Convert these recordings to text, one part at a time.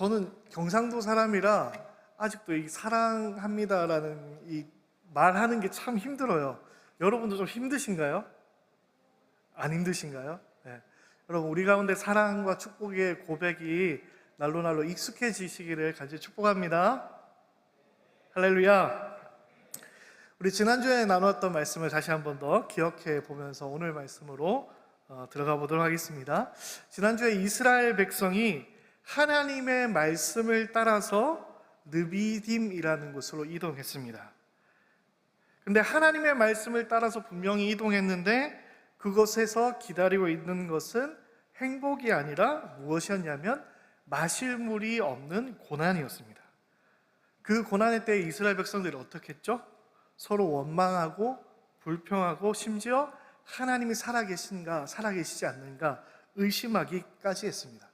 저는 경상도 사람이라 아직도 이 사랑합니다라는 이 말하는 게 참 힘들어요. 여러분도 좀 힘드신가요? 안 힘드신가요? 네. 여러분, 우리 가운데 사랑과 축복의 고백이 날로 익숙해지시기를 간절히 축복합니다. 할렐루야. 우리 지난주에 나누었던 말씀을 다시 한 번 더 기억해 보면서 오늘 말씀으로 들어가 보도록 하겠습니다. 지난주에 이스라엘 백성이 하나님의 말씀을 따라서 느비딤이라는 곳으로 이동했습니다. 근데 하나님의 말씀을 따라서 분명히 이동했는데 그곳에서 기다리고 있는 것은 행복이 아니라 무엇이었냐면 마실 물이 없는 고난이었습니다. 그 고난의 때에 이스라엘 백성들이 어떻게 했죠? 서로 원망하고 불평하고 심지어 하나님이 살아계신가 살아계시지 않는가 의심하기까지 했습니다.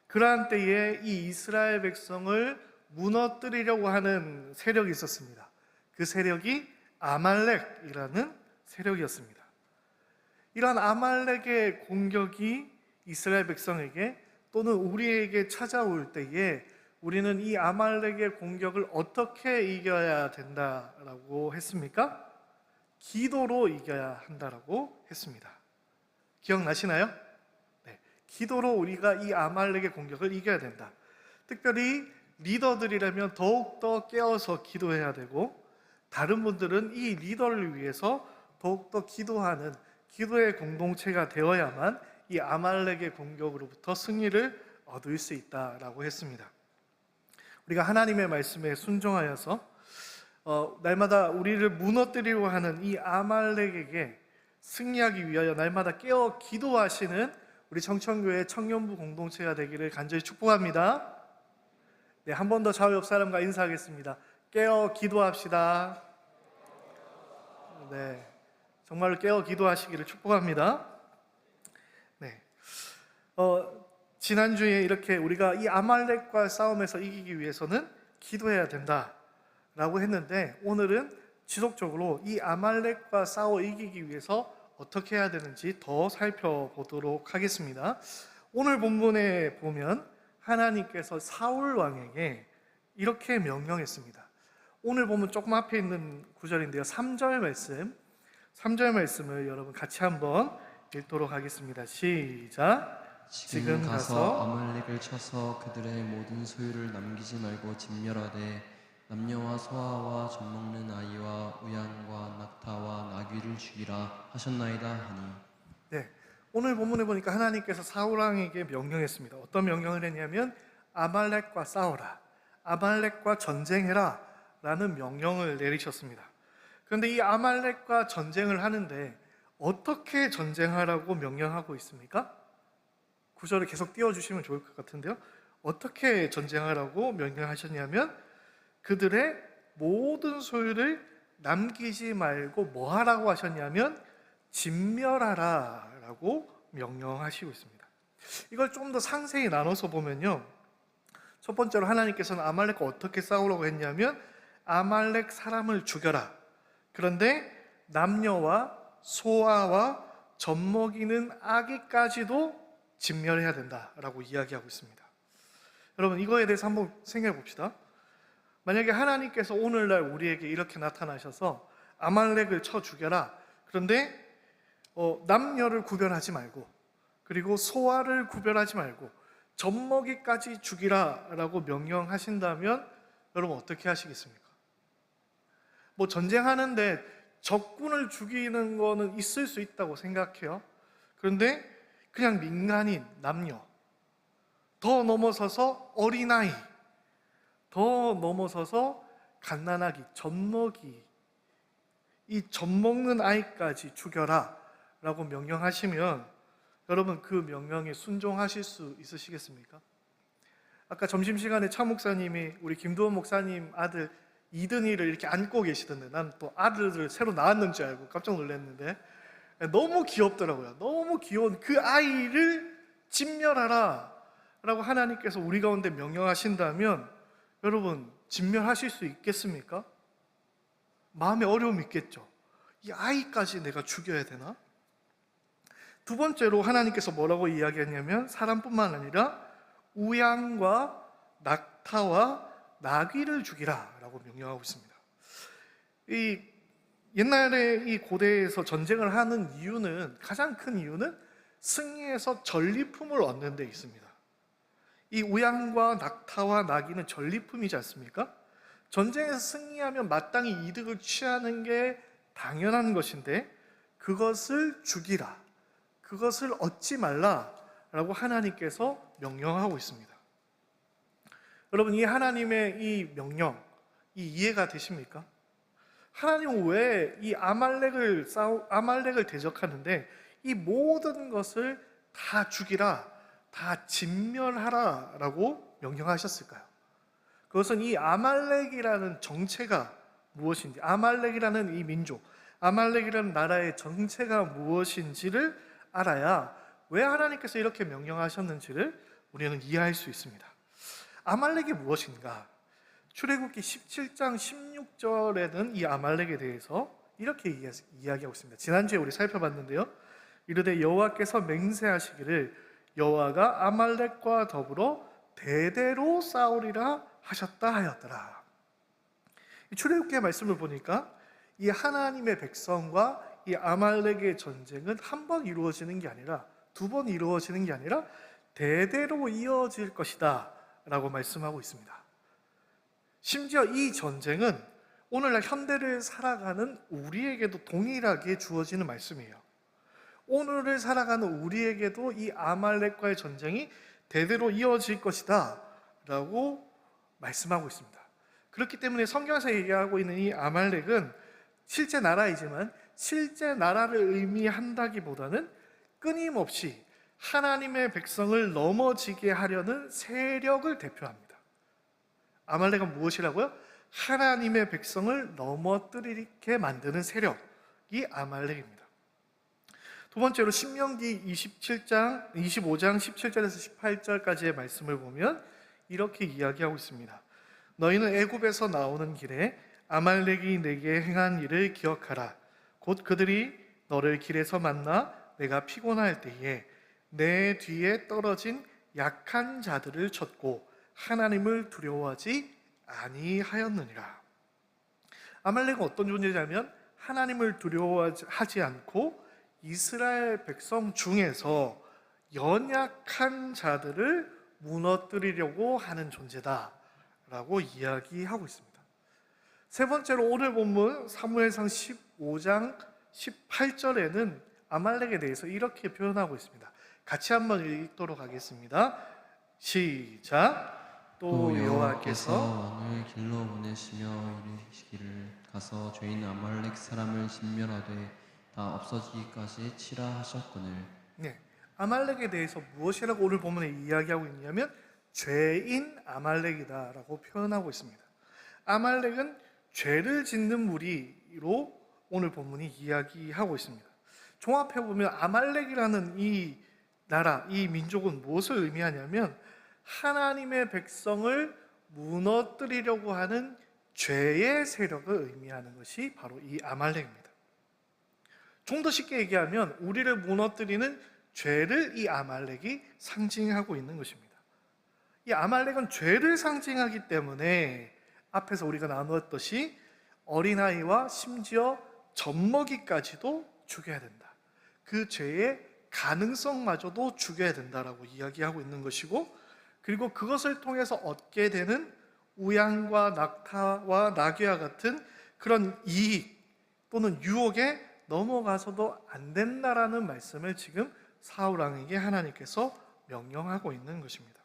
그러한 때에 이 이스라엘 백성을 무너뜨리려고 하는 세력이 있었습니다. 그 세력이 아말렉이라는 세력이었습니다. 이러한 아말렉의 공격이 이스라엘 백성에게 또는 우리에게 찾아올 때에 우리는 이 아말렉의 공격을 어떻게 이겨야 된다라고 했습니까? 기도로 이겨야 한다라고 했습니다. 기억나시나요? 네, 기도로 우리가 이 아말렉의 공격을 이겨야 된다. 특별히 리더들이라면 더욱더 깨어서 기도해야 되고, 다른 분들은 이 리더를 위해서 더욱더 기도하는 기도의 공동체가 되어야만 이 아말렉의 공격으로부터 승리를 얻을 수 있다라고 했습니다. 우리가 하나님의 말씀에 순종하여서 날마다 우리를 무너뜨리려고 하는 이 아말렉에게 승리하기 위하여 날마다 깨어 기도하시는 우리 청천교회 청년부 공동체가 되기를 간절히 축복합니다. 네, 한 번 더 좌우 옆 사람과 인사하겠습니다. 깨어 기도합시다. 네, 정말로 깨어 기도하시기를 축복합니다. 네, 지난주에 이렇게 우리가 이 아말렉과 싸움에서 이기기 위해서는 기도해야 된다라고 했는데, 오늘은 지속적으로 이 아말렉과 싸워 이기기 위해서 어떻게 해야 되는지 더 살펴보도록 하겠습니다. 오늘 본문에 보면 하나님께서 사울 왕에게 이렇게 명령했습니다. 오늘 보면 조금 앞에 있는 구절인데요, 3절 말씀을 여러분 같이 한번 읽도록 하겠습니다. 시작. 지금 가서 아말렉을 쳐서 그들의 모든 소유를 남기지 말고 진멸하되 남녀와 소아와 젖먹는 아이와 우양과 낙타와 나귀를 죽이라 하셨나이다 하니. 네, 오늘 본문에 보니까 하나님께서 사울 왕에게 명령했습니다. 어떤 명령을 했냐면 아말렉과 싸워라, 아말렉과 전쟁해라 라는 명령을 내리셨습니다. 그런데 이 아말렉과 전쟁을 하는데 어떻게 전쟁하라고 명령하고 있습니까? 구절을 계속 띄워주시면 좋을 것 같은데요, 어떻게 전쟁하라고 명령하셨냐면 그들의 모든 소유를 남기지 말고 뭐 하라고 하셨냐면 진멸하라 라고 명령하시고 있습니다. 이걸 좀 더 상세히 나눠서 보면요, 첫 번째로 하나님께서는 아말렉과 어떻게 싸우라고 했냐면 아말렉 사람을 죽여라, 그런데 남녀와 소아와 젖먹이는 아기까지도 진멸해야 된다라고 이야기하고 있습니다. 여러분, 이거에 대해서 한번 생각해 봅시다. 만약에 하나님께서 오늘날 우리에게 이렇게 나타나셔서 아말렉을 쳐 죽여라, 그런데 남녀를 구별하지 말고, 그리고 소아를 구별하지 말고 젖먹이까지 죽이라라고 명령하신다면 여러분 어떻게 하시겠습니까? 뭐 전쟁하는데 적군을 죽이는 거는 있을 수 있다고 생각해요. 그런데 그냥 민간인, 남녀, 더 넘어서서 어린아이, 더 넘어서서 갓난아기, 젖먹이, 이 젖먹는 아이까지 죽여라 라고 명령하시면 여러분 그 명령에 순종하실 수 있으시겠습니까? 아까 점심시간에 차 목사님이 우리 김도원 목사님 아들 이든이를 이렇게 안고 계시던데, 난 또 아들을 새로 낳았는 줄 알고 깜짝 놀랐는데 너무 귀엽더라고요. 너무 귀여운 그 아이를 진멸하라 라고 하나님께서 우리 가운데 명령하신다면 여러분 진멸하실 수 있겠습니까? 마음에 어려움이 있겠죠. 이 아이까지 내가 죽여야 되나? 두 번째로 하나님께서 뭐라고 이야기했냐면 사람뿐만 아니라 우양과 낙타와 나귀를 죽이라라고 명령하고 있습니다. 이 옛날에 이 고대에서 전쟁을 하는 이유는, 가장 큰 이유는 승리해서 전리품을 얻는 데 있습니다. 이 우양과 낙타와 나귀는 전리품이지 않습니까? 전쟁에서 승리하면 마땅히 이득을 취하는 게 당연한 것인데, 그것을 죽이라, 그것을 얻지 말라라고 하나님께서 명령하고 있습니다. 여러분, 이 하나님의 이 명령, 이 이해가 되십니까? 하나님은 왜 이 아말렉을 대적하는데 이 모든 것을 다 죽이라, 다 진멸하라라고 명령하셨을까요? 그것은 이 아말렉이라는 정체가 무엇인지, 아말렉이라는 이 민족, 아말렉이라는 나라의 정체가 무엇인지를 알아야 왜 하나님께서 이렇게 명령하셨는지를 우리는 이해할 수 있습니다. 아말렉이 무엇인가? 출애굽기 17장 16절에는 이 아말렉에 대해서 이렇게 이야기하고 있습니다. 지난주에 우리 살펴봤는데요. 이르되 여호와께서 맹세하시기를 여호와가 아말렉과 더불어 대대로 싸우리라 하셨다 하였더라. 출애굽기의 말씀을 보니까 이 하나님의 백성과 이 아말렉의 전쟁은 한 번 이루어지는 게 아니라, 두 번 이루어지는 게 아니라 대대로 이어질 것이다 라고 말씀하고 있습니다. 심지어 이 전쟁은 오늘날 현대를 살아가는 우리에게도 동일하게 주어지는 말씀이에요. 오늘을 살아가는 우리에게도 이 아말렉과의 전쟁이 대대로 이어질 것이다 라고 말씀하고 있습니다. 그렇기 때문에 성경에서 얘기하고 있는 이 아말렉은 실제 나라이지만 실제 나라를 의미한다기보다는 끊임없이 하나님의 백성을 넘어지게 하려는 세력을 대표합니다. 아말렉은 무엇이라고요? 하나님의 백성을 넘어뜨리게 만드는 세력이 아말렉입니다. 두 번째로 신명기 25장 17절에서 18절까지의 말씀을 보면 이렇게 이야기하고 있습니다. 너희는 애굽에서 나오는 길에 아말렉이 내게 행한 일을 기억하라. 곧 그들이 너를 길에서 만나 내가 피곤할 때에 내 뒤에 떨어진 약한 자들을 쳤고 하나님을 두려워하지 아니하였느니라. 아말렉은 어떤 존재냐면 하나님을 두려워하지 않고 이스라엘 백성 중에서 연약한 자들을 무너뜨리려고 하는 존재다라고 이야기하고 있습니다. 세 번째로 오늘 본문 사무엘상 15장 18절에는 아말렉에 대해서 이렇게 표현하고 있습니다. 같이 한번 읽도록 하겠습니다. 시작. 또 여호와께서 왕을 길로 보내시며 이르시기를 가서 죄인 아말렉 사람을 진멸하되 다 없어지기까지 치라 하셨거늘. 네, 아말렉에 대해서 무엇이라고 오늘 본문에 이야기하고 있냐면 죄인 아말렉이다라고 표현하고 있습니다. 아말렉은 죄를 짓는 무리로 오늘 본문이 이야기하고 있습니다. 종합해 보면 아말렉이라는 이 나라, 이 민족은 무엇을 의미하냐면 하나님의 백성을 무너뜨리려고 하는 죄의 세력을 의미하는 것이 바로 이 아말렉입니다. 좀 더 쉽게 얘기하면 우리를 무너뜨리는 죄를 이 아말렉이 상징하고 있는 것입니다. 이 아말렉은 죄를 상징하기 때문에 앞에서 우리가 나누었듯이 어린아이와 심지어 젖먹이까지도 죽여야 된다. 그 죄의 가능성마저도 죽여야 된다라고 이야기하고 있는 것이고, 그리고 그것을 통해서 얻게 되는 우양과 낙타와 나귀와 같은 그런 이익 또는 유혹에 넘어가서도 안 된다라는 말씀을 지금 사울왕에게 하나님께서 명령하고 있는 것입니다.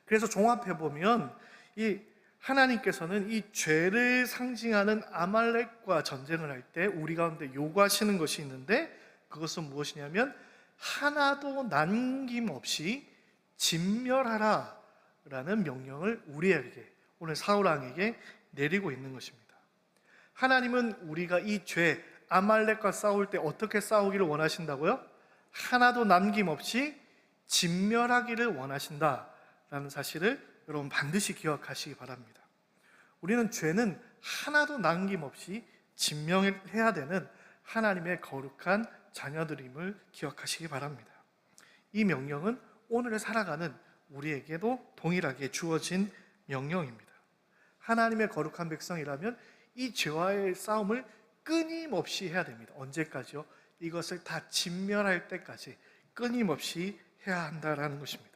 그래서 종합해 보면 이 하나님께서는 이 죄를 상징하는 아말렉과 전쟁을 할 때 우리 가운데 요구하시는 것이 있는데, 그것은 무엇이냐면 하나도 남김없이 진멸하라 라는 명령을 우리에게, 오늘 사울왕에게 내리고 있는 것입니다. 하나님은 우리가 이 죄 아말렉과 싸울 때 어떻게 싸우기를 원하신다고요? 하나도 남김없이 진멸하기를 원하신다라는 사실을 여러분 반드시 기억하시기 바랍니다. 우리는 죄는 하나도 남김없이 진멸해야 되는 하나님의 거룩한 자녀들임을 기억하시기 바랍니다. 이 명령은 오늘을 살아가는 우리에게도 동일하게 주어진 명령입니다. 하나님의 거룩한 백성이라면 이 죄와의 싸움을 끊임없이 해야 됩니다. 언제까지요? 이것을 다 진멸할 때까지 끊임없이 해야 한다라는 것입니다.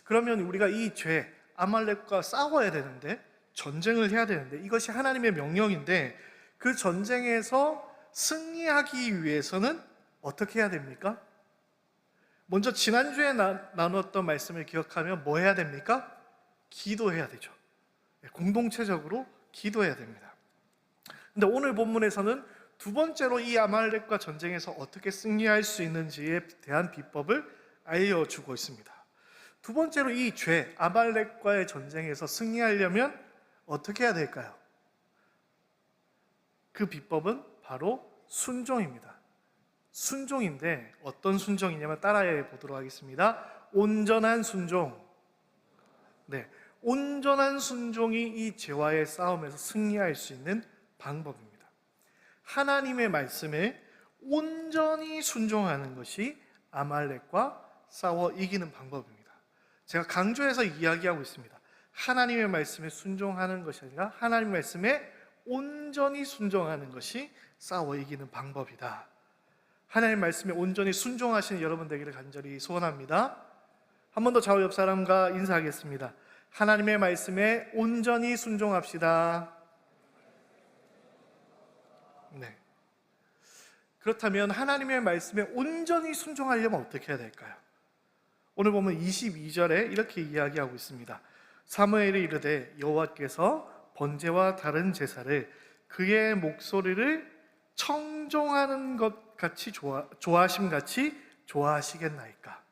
그러면 우리가 이 죄, 아말렉과 싸워야 되는데, 전쟁을 해야 되는데, 이것이 하나님의 명령인데, 그 전쟁에서 승리하기 위해서는 어떻게 해야 됩니까? 먼저 지난주에 나눴던 말씀을 기억하면 뭐 해야 됩니까? 기도해야 되죠. 공동체적으로 기도해야 됩니다. 근데 오늘 본문에서는 두 번째로 이 아말렉과 전쟁에서 어떻게 승리할 수 있는지에 대한 비법을 알려주고 있습니다. 두 번째로 이 죄, 아말렉과의 전쟁에서 승리하려면 어떻게 해야 될까요? 그 비법은 바로 순종입니다. 순종인데 어떤 순종이냐면 따라해 보도록 하겠습니다. 온전한 순종. 네, 온전한 순종이 이 죄와의 싸움에서 승리할 수 있는 방법입니다. 하나님의 말씀에 온전히 순종하는 것이 아말렉과 싸워 이기는 방법입니다. 제가 강조해서 이야기하고 있습니다. 하나님의 말씀에 순종하는 것이 아니라 하나님의 말씀에 온전히 순종하는 것이 싸워 이기는 방법이다. 하나님의 말씀에 온전히 순종하시는 여러분 되기를 간절히 소원합니다. 한 번 더 좌우 옆 사람과 인사하겠습니다. 하나님의 말씀에 온전히 순종합시다. 네. 그렇다면 하나님의 말씀에 온전히 순종하려면 어떻게 해야 될까요? 오늘 보면 22절에 이렇게 이야기하고 있습니다. 사무엘이 이르되 여호와께서 번제와 다른 제사를 그의 목소리를 청종하는 것 같이 좋아하심 같이 좋아하시겠나이까.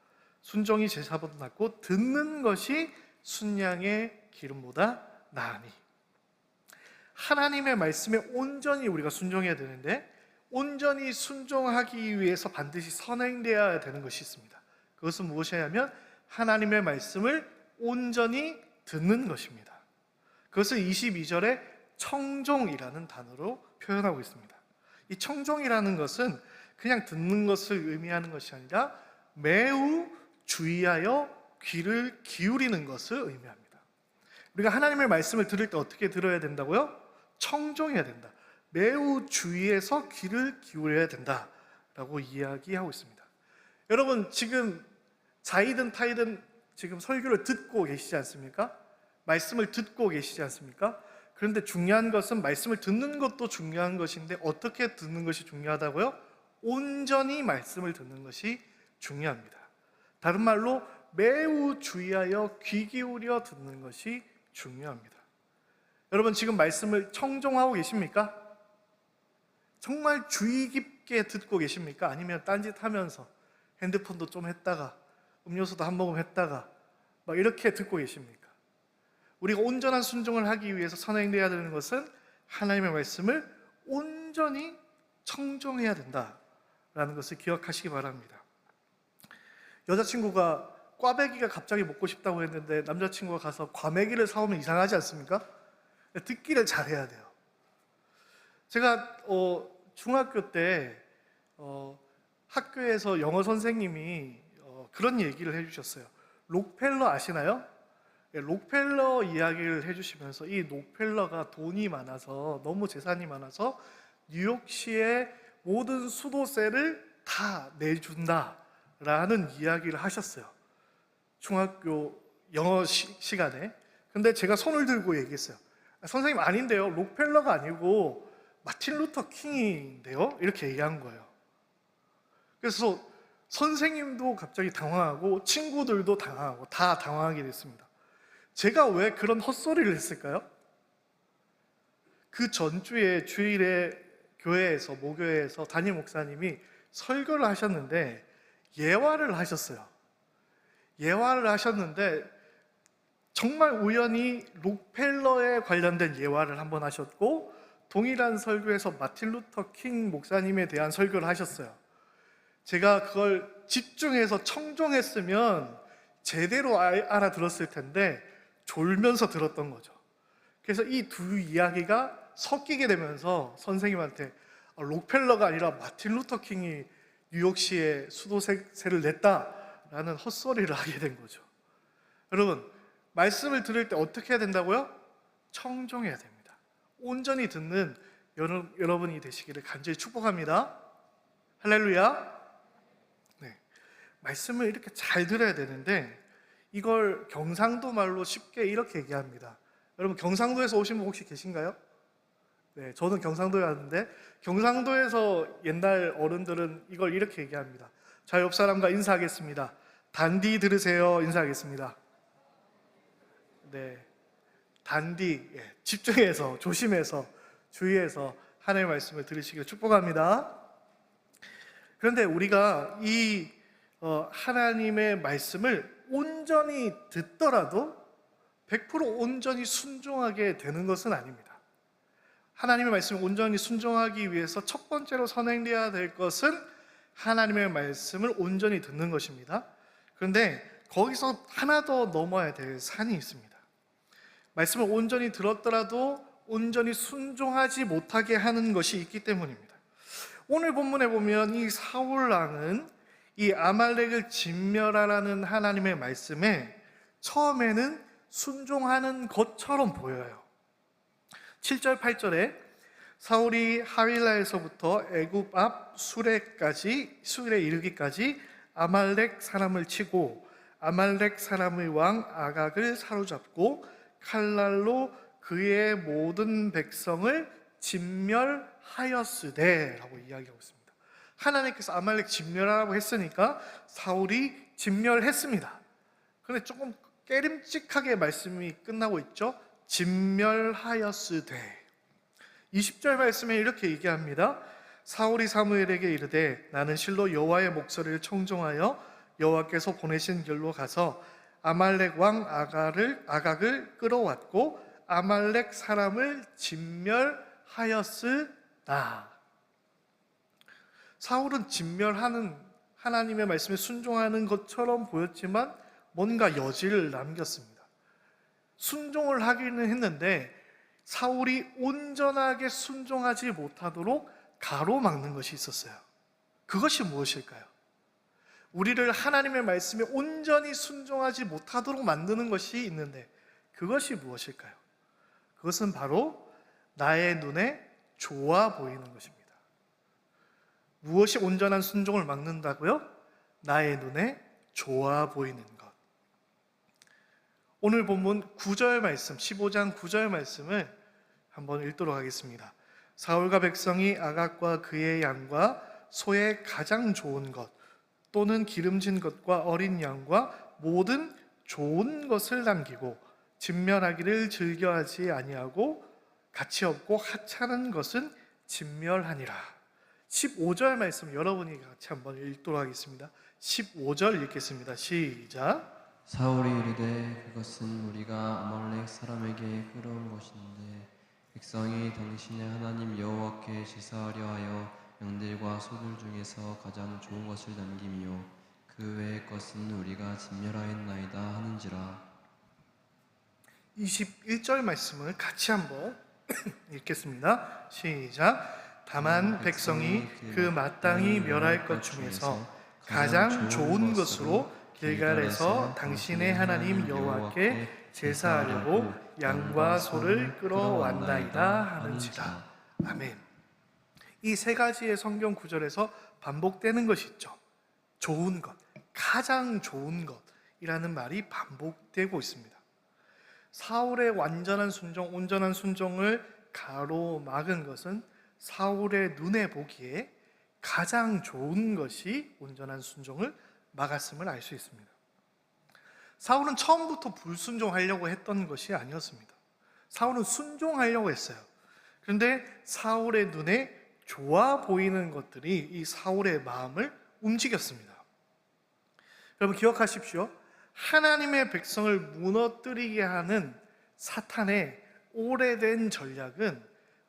순종이 제사보다 낫고 듣는 것이 순양의 기름보다 나으니. 하나님의 말씀에 온전히 우리가 순종해야 되는데, 온전히 순종하기 위해서 반드시 선행되어야 되는 것이 있습니다. 그것은 무엇이냐면 하나님의 말씀을 온전히 듣는 것입니다. 그것을 22절에 청종이라는 단어로 표현하고 있습니다. 이 청종이라는 것은 그냥 듣는 것을 의미하는 것이 아니라 매우 주의하여 귀를 기울이는 것을 의미합니다. 우리가 하나님의 말씀을 들을 때 어떻게 들어야 된다고요? 청종해야 된다. 매우 주의해서 귀를 기울여야 된다라고 이야기하고 있습니다. 여러분, 지금 자이든 타이든 지금 설교를 듣고 계시지 않습니까? 말씀을 듣고 계시지 않습니까? 그런데 중요한 것은 말씀을 듣는 것도 중요한 것인데 어떻게 듣는 것이 중요하다고요? 온전히 말씀을 듣는 것이 중요합니다. 다른 말로 매우 주의하여 귀 기울여 듣는 것이 중요합니다. 여러분, 지금 말씀을 청종하고 계십니까? 정말 주의 깊게 듣고 계십니까? 아니면 딴짓하면서 핸드폰도 좀 했다가 음료수도 한 모금 했다가 막 이렇게 듣고 계십니까? 우리가 온전한 순종을 하기 위해서 선행되어야 되는 것은 하나님의 말씀을 온전히 청종해야 된다라는 것을 기억하시기 바랍니다. 여자친구가 꽈배기가 갑자기 먹고 싶다고 했는데 남자친구가 가서 과메기를 사오면 이상하지 않습니까? 듣기를 잘해야 돼요. 제가 중학교 때 학교에서 영어 선생님이 그런 얘기를 해주셨어요. 록펠러 아시나요? 록펠러 이야기를 해주시면서 이 록펠러가 돈이 많아서, 너무 재산이 많아서 뉴욕시의 모든 수도세를 다 내준다라는 이야기를 하셨어요. 중학교 영어 시간에. 근데 제가 손을 들고 얘기했어요. 선생님, 아닌데요. 록펠러가 아니고 마틴 루터 킹인데요. 이렇게 얘기한 거예요. 그래서 선생님도 갑자기 당황하고 친구들도 당황하고 다 당황하게 됐습니다. 제가 왜 그런 헛소리를 했을까요? 그 전주에 주일에 교회에서, 모교회에서 담임 목사님이 설교를 하셨는데 예화를 하셨어요. 예화를 하셨는데 정말 우연히 록펠러에 관련된 예화를 한번 하셨고, 동일한 설교에서 마틴 루터 킹 목사님에 대한 설교를 하셨어요. 제가 그걸 집중해서 청종했으면 제대로 알아들었을 텐데 졸면서 들었던 거죠. 그래서 이 두 이야기가 섞이게 되면서 선생님한테 록펠러가 아니라 마틴 루터 킹이 뉴욕시에 수도세를 냈다라는 헛소리를 하게 된 거죠. 여러분, 말씀을 들을 때 어떻게 해야 된다고요? 청종해야 됩니다. 온전히 듣는 여러분이 되시기를 간절히 축복합니다. 할렐루야. 네, 말씀을 이렇게 잘 들어야 되는데 이걸 경상도 말로 쉽게 이렇게 얘기합니다. 여러분, 경상도에서 오신 분 혹시 계신가요? 네, 저는 경상도에 왔는데 경상도에서 옛날 어른들은 이걸 이렇게 얘기합니다. 자, 옆 사람과 인사하겠습니다. 단디 들으세요. 인사하겠습니다. 네, 단디, 집중해서, 조심해서, 주의해서 하나님의 말씀을 들으시길 축복합니다. 그런데 우리가 이 하나님의 말씀을 온전히 듣더라도 100% 온전히 순종하게 되는 것은 아닙니다. 하나님의 말씀을 온전히 순종하기 위해서 첫 번째로 선행되어야 될 것은 하나님의 말씀을 온전히 듣는 것입니다. 그런데 거기서 하나 더 넘어야 될 산이 있습니다. 말씀을 온전히 들었더라도 온전히 순종하지 못하게 하는 것이 있기 때문입니다. 오늘 본문에 보면 이 사울 왕은 이 아말렉을 진멸하라는 하나님의 말씀에 처음에는 순종하는 것처럼 보여요. 7절 8절에 사울이 하윌라에서부터 애굽 앞 술에 이르기까지 아말렉 사람을 치고 아말렉 사람의 왕 아각을 사로잡고 칼날로 그의 모든 백성을 진멸하였으되 라고 이야기하고 있습니다. 하나님께서 아말렉 진멸하라고 했으니까 사울이 진멸했습니다. 그런데 조금 깨림칙하게 말씀이 끝나고 있죠. 진멸하였으되 20절 말씀에 이렇게 얘기합니다. 사울이 사무엘에게 이르되 나는 실로 여호와의 목소리를 청종하여 여호와께서 보내신 길로 가서 아말렉 왕 아각을 끌어왔고 아말렉 사람을 진멸하였으나. 사울은 진멸하는 하나님의 말씀에 순종하는 것처럼 보였지만 뭔가 여지를 남겼습니다. 순종을 하기는 했는데 사울이 온전하게 순종하지 못하도록 가로막는 것이 있었어요. 그것이 무엇일까요? 우리를 하나님의 말씀에 온전히 순종하지 못하도록 만드는 것이 있는데 그것이 무엇일까요? 그것은 바로 나의 눈에 좋아 보이는 것입니다. 무엇이 온전한 순종을 막는다고요? 나의 눈에 좋아 보이는 것. 오늘 본문 9절 말씀, 15장 9절 말씀을 한번 읽도록 하겠습니다. 사울과 백성이 아각과 그의 양과 소의 가장 좋은 것 또는 기름진 것과 어린 양과 모든 좋은 것을 남기고 진멸하기를 즐겨하지 아니하고 가치 없고 하찮은 것은 진멸하니라. 15절 말씀 여러분이 같이 한번 읽도록 하겠습니다. 15절 읽겠습니다. 시작. 사울이 이르되 그것은 우리가 아말렉 사람에게 끌어온 것인데 백성이 당신의 하나님 여호와께 제사하려 하여 양들과 소들 중에서 가장 좋은 것을 남김이요 그 외의 것은 우리가 진멸하였나이다 하는지라. 21절 말씀을 같이 한번 읽겠습니다. 시작. 다만 백성이 그 마땅히 멸할 것 중에서 가장 좋은 것으로 길갈에서 당신의 하나님 여호와께 제사하려고 양과 소를 끌어왔나이다 하는지라. 아멘. 이 세 가지의 성경 구절에서 반복되는 것이 있죠. 좋은 것, 가장 좋은 것이라는 말이 반복되고 있습니다. 사울의 완전한 순종, 온전한 순종을 가로막은 것은 사울의 눈에 보기에 가장 좋은 것이 온전한 순종을 막았음을 알 수 있습니다. 사울은 처음부터 불순종하려고 했던 것이 아니었습니다. 사울은 순종하려고 했어요. 그런데 사울의 눈에 좋아 보이는 것들이 이 사울의 마음을 움직였습니다. 여러분 기억하십시오. 하나님의 백성을 무너뜨리게 하는 사탄의 오래된 전략은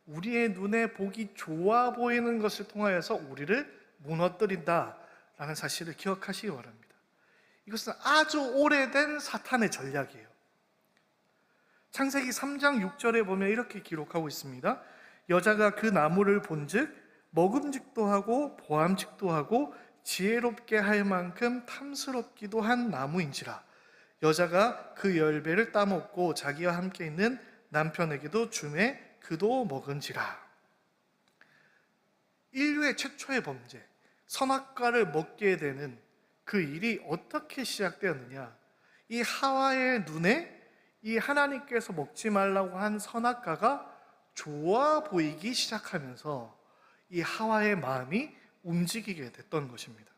우리의 눈에 보기 좋아 보이는 것을 통하여서 우리를 무너뜨린다라는 사실을 기억하시기 바랍니다. 이것은 아주 오래된 사탄의 전략이에요. 창세기 3장 6절에 보면 이렇게 기록하고 있습니다. 여자가 그 나무를 본즉 먹음직도 하고 보암직도 하고 지혜롭게 할 만큼 탐스럽기도 한 나무인지라 여자가 그 열매를 따먹고 자기와 함께 있는 남편에게도 주매 그도 먹은지라. 인류의 최초의 범죄, 선악과를 먹게 되는 그 일이 어떻게 시작되었느냐? 이 하와의 눈에 이 하나님께서 먹지 말라고 한 선악과가 좋아 보이기 시작하면서 이 하와의 마음이 움직이게 됐던 것입니다.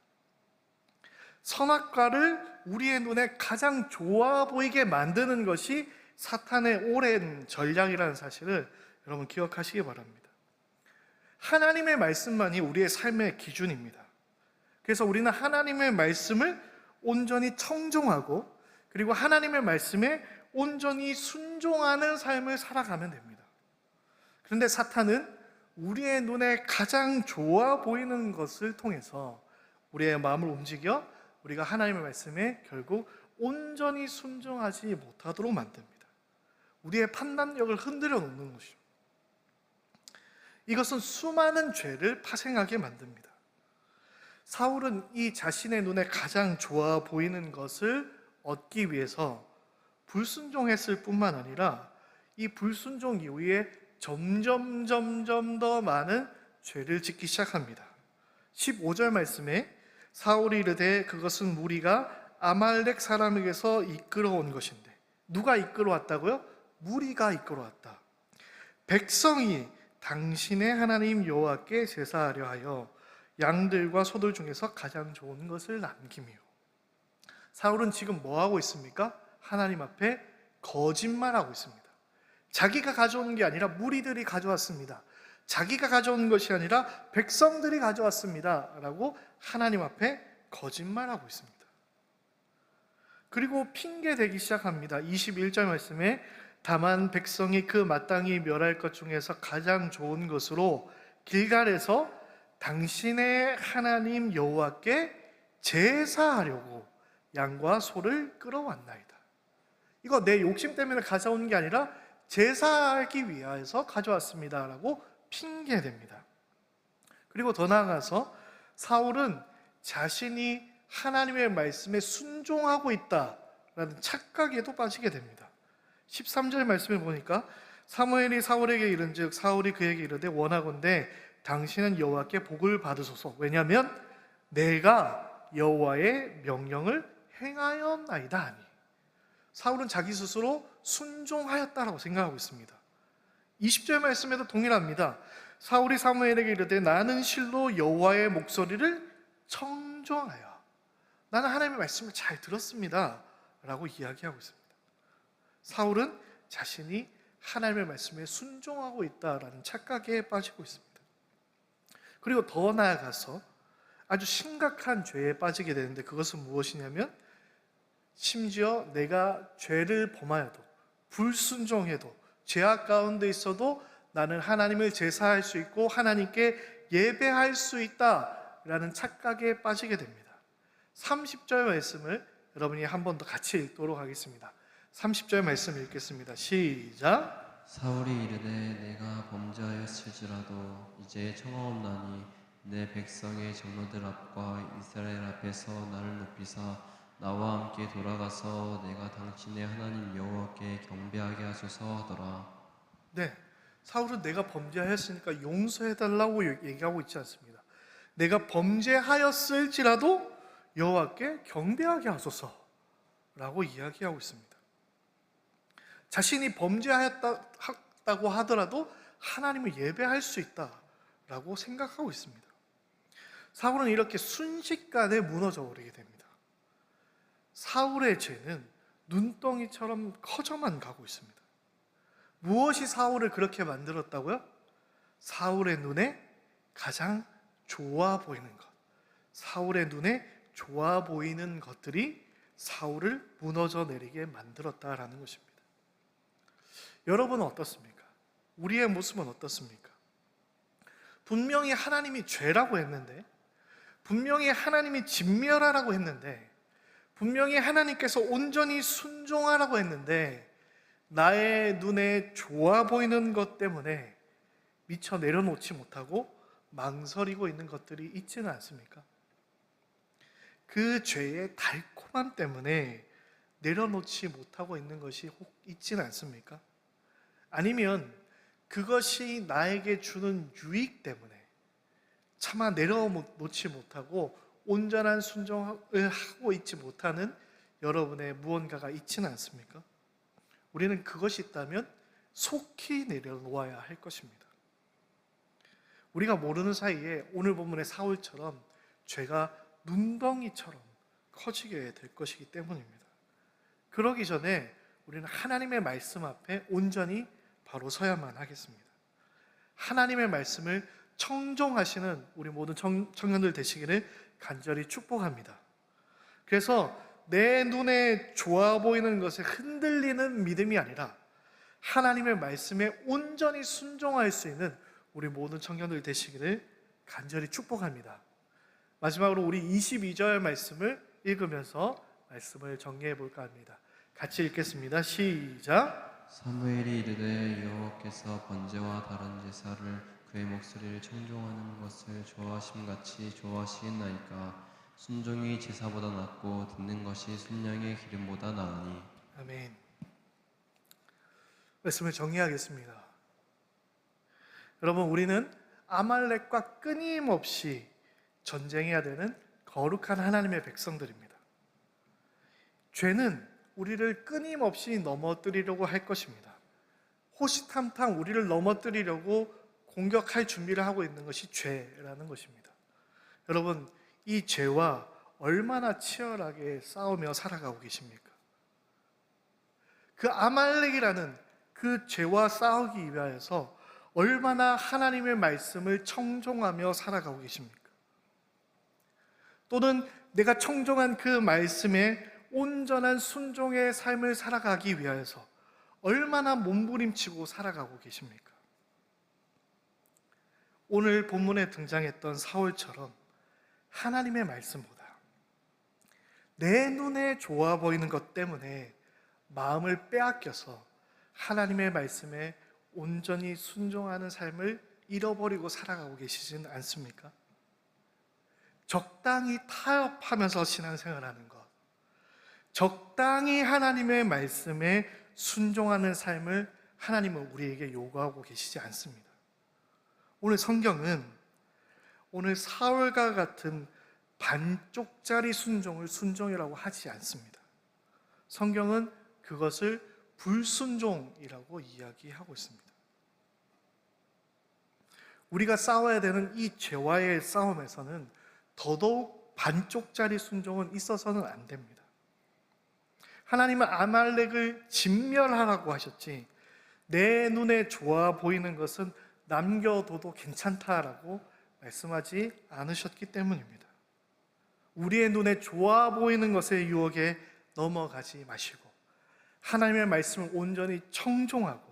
선악과를 우리의 눈에 가장 좋아 보이게 만드는 것이 사탄의 오랜 전략이라는 사실을 여러분 기억하시기 바랍니다. 하나님의 말씀만이 우리의 삶의 기준입니다. 그래서 우리는 하나님의 말씀을 온전히 청종하고 그리고 하나님의 말씀에 온전히 순종하는 삶을 살아가면 됩니다. 그런데 사탄은 우리의 눈에 가장 좋아 보이는 것을 통해서 우리의 마음을 움직여 우리가 하나님의 말씀에 결국 온전히 순종하지 못하도록 만듭니다. 우리의 판단력을 흔들어 놓는 것이죠. 이것은 수많은 죄를 파생하게 만듭니다. 사울은 이 자신의 눈에 가장 좋아 보이는 것을 얻기 위해서 불순종했을 뿐만 아니라 이 불순종 이후에 점점 더 많은 죄를 짓기 시작합니다. 15절 말씀에 사울이 이르되 그것은 무리가 아말렉 사람에게서 이끌어온 것인데, 누가 이끌어왔다고요? 무리가 이끌어왔다. 백성이 당신의 하나님 여호와께 제사하려 하여 양들과 소들 중에서 가장 좋은 것을 남기며. 사울은 지금 뭐 하고 있습니까? 하나님 앞에 거짓말하고 있습니다. 자기가 가져오는 게 아니라 무리들이 가져왔습니다. 자기가 가져온 것이 아니라 백성들이 가져왔습니다 라고 하나님 앞에 거짓말하고 있습니다. 그리고 핑계대기 시작합니다. 21절 말씀에 다만 백성이 그 마땅히 멸할 것 중에서 가장 좋은 것으로 길갈에서 당신의 하나님 여호와께 제사하려고 양과 소를 끌어왔나이다. 이거 내 욕심 때문에 가져온 게 아니라 제사하기 위해서 가져왔습니다 라고 핑계댑니다. 그리고 더 나아가서 사울은 자신이 하나님의 말씀에 순종하고 있다라는 착각에도 빠지게 됩니다. 13절 말씀을 보니까 사무엘이 사울에게 이른즉 사울이 그에게 이르되 원하건대 당신은 여호와께 복을 받으소서. 왜냐하면 내가 여호와의 명령을 행하였나이다 하니. 사울은 자기 스스로 순종하였다라고 생각하고 있습니다. 20절 말씀에도 동일합니다. 사울이 사무엘에게 이르되 나는 실로 여호와의 목소리를 청종하여 나는 하나님의 말씀을 잘 들었습니다 라고 이야기하고 있습니다. 사울은 자신이 하나님의 말씀에 순종하고 있다라는 착각에 빠지고 있습니다. 그리고 더 나아가서 아주 심각한 죄에 빠지게 되는데, 그것은 무엇이냐면 심지어 내가 죄를 범하여도 불순종해도 죄악 가운데 있어도 나는 하나님을 제사할 수 있고 하나님께 예배할 수 있다라는 착각에 빠지게 됩니다. 30절 말씀을 여러분이 한 번 더 같이 읽도록 하겠습니다. 30절 말씀 읽겠습니다. 시작. 사울이 이르되 내가 범죄하였을지라도 이제 청하옵나니 내 백성의 장로들 앞과 이스라엘 앞에서 나를 높이사 나와 함께 돌아가서 내가 당신의 하나님 여호와께 경배하게 하소서 하더라. 네, 사울은 내가 범죄하였으니까 용서해달라고 얘기하고 있지 않습니다. 내가 범죄하였을지라도 여호와께 경배하게 하소서라고 이야기하고 있습니다. 자신이 범죄하였다고 하더라도 하나님을 예배할 수 있다라고 생각하고 있습니다. 사울은 이렇게 순식간에 무너져 버리게 됩니다. 사울의 죄는 눈덩이처럼 커져만 가고 있습니다. 무엇이 사울을 그렇게 만들었다고요? 사울의 눈에 가장 좋아 보이는 것, 사울의 눈에 좋아 보이는 것들이 사울을 무너져 내리게 만들었다라는 것입니다. 여러분은 어떻습니까? 우리의 모습은 어떻습니까? 분명히 하나님이 죄라고 했는데, 분명히 하나님이 진멸하라고 했는데, 분명히 하나님께서 온전히 순종하라고 했는데, 나의 눈에 좋아 보이는 것 때문에 미처 내려놓지 못하고 망설이고 있는 것들이 있지는 않습니까? 그 죄의 달콤함 때문에 내려놓지 못하고 있는 것이 혹 있지는 않습니까? 아니면 그것이 나에게 주는 유익 때문에 차마 내려놓지 못하고 온전한 순종을 하고 있지 못하는 여러분의 무언가가 있지는 않습니까? 우리는 그것이 있다면 속히 내려놓아야 할 것입니다. 우리가 모르는 사이에 오늘 본문의 사울처럼 죄가 눈덩이처럼 커지게 될 것이기 때문입니다. 그러기 전에 우리는 하나님의 말씀 앞에 온전히 바로 서야만 하겠습니다. 하나님의 말씀을 청종하시는 우리 모든 청년들 되시기를 간절히 축복합니다. 그래서 내 눈에 좋아 보이는 것에 흔들리는 믿음이 아니라 하나님의 말씀에 온전히 순종할 수 있는 우리 모든 청년들 되시기를 간절히 축복합니다. 마지막으로 우리 22절 말씀을 읽으면서 말씀을 정리해 볼까 합니다. 같이 읽겠습니다. 시작. 사무엘이 이르되 여호와께서 번제와 다른 제사를 그의 목소리를 청종하는 것을 좋아하심같이 좋아하시겠나이까. 순종이 제사보다 낫고 듣는 것이 순양의 기름보다 나으니. 아멘. 말씀을 정리하겠습니다. 여러분, 우리는 아말렉과 끊임없이 전쟁해야 되는 거룩한 하나님의 백성들입니다. 죄는 우리를 끊임없이 넘어뜨리려고 할 것입니다. 호시탐탐 우리를 넘어뜨리려고 공격할 준비를 하고 있는 것이 죄라는 것입니다. 여러분, 이 죄와 얼마나 치열하게 싸우며 살아가고 계십니까? 그 아말렉이라는 그 죄와 싸우기 위하여서 얼마나 하나님의 말씀을 청종하며 살아가고 계십니까? 또는 내가 청종한 그 말씀에 온전한 순종의 삶을 살아가기 위하여서 얼마나 몸부림치고 살아가고 계십니까? 오늘 본문에 등장했던 사울처럼 하나님의 말씀보다 내 눈에 좋아 보이는 것 때문에 마음을 빼앗겨서 하나님의 말씀에 온전히 순종하는 삶을 잃어버리고 살아가고 계시진 않습니까? 적당히 타협하면서 신앙생활하는 것, 적당히 하나님의 말씀에 순종하는 삶을 하나님은 우리에게 요구하고 계시지 않습니다. 오늘 성경은 오늘 사울과 같은 반쪽짜리 순종을 순종이라고 하지 않습니다. 성경은 그것을 불순종이라고 이야기하고 있습니다. 우리가 싸워야 되는 이 죄와의 싸움에서는 더더욱 반쪽짜리 순종은 있어서는 안 됩니다. 하나님은 아말렉을 진멸하라고 하셨지 내 눈에 좋아 보이는 것은 남겨둬도 괜찮다라고 말씀하지 않으셨기 때문입니다. 우리의 눈에 좋아 보이는 것의 유혹에 넘어가지 마시고 하나님의 말씀을 온전히 청종하고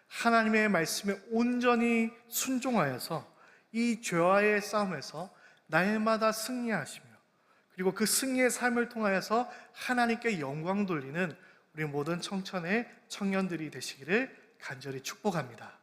하나님의 말씀에 온전히 순종하여서 이 죄와의 싸움에서 날마다 승리하시며 그리고 그 승리의 삶을 통하여서 하나님께 영광 돌리는 우리 모든 청년들이 되시기를 간절히 축복합니다.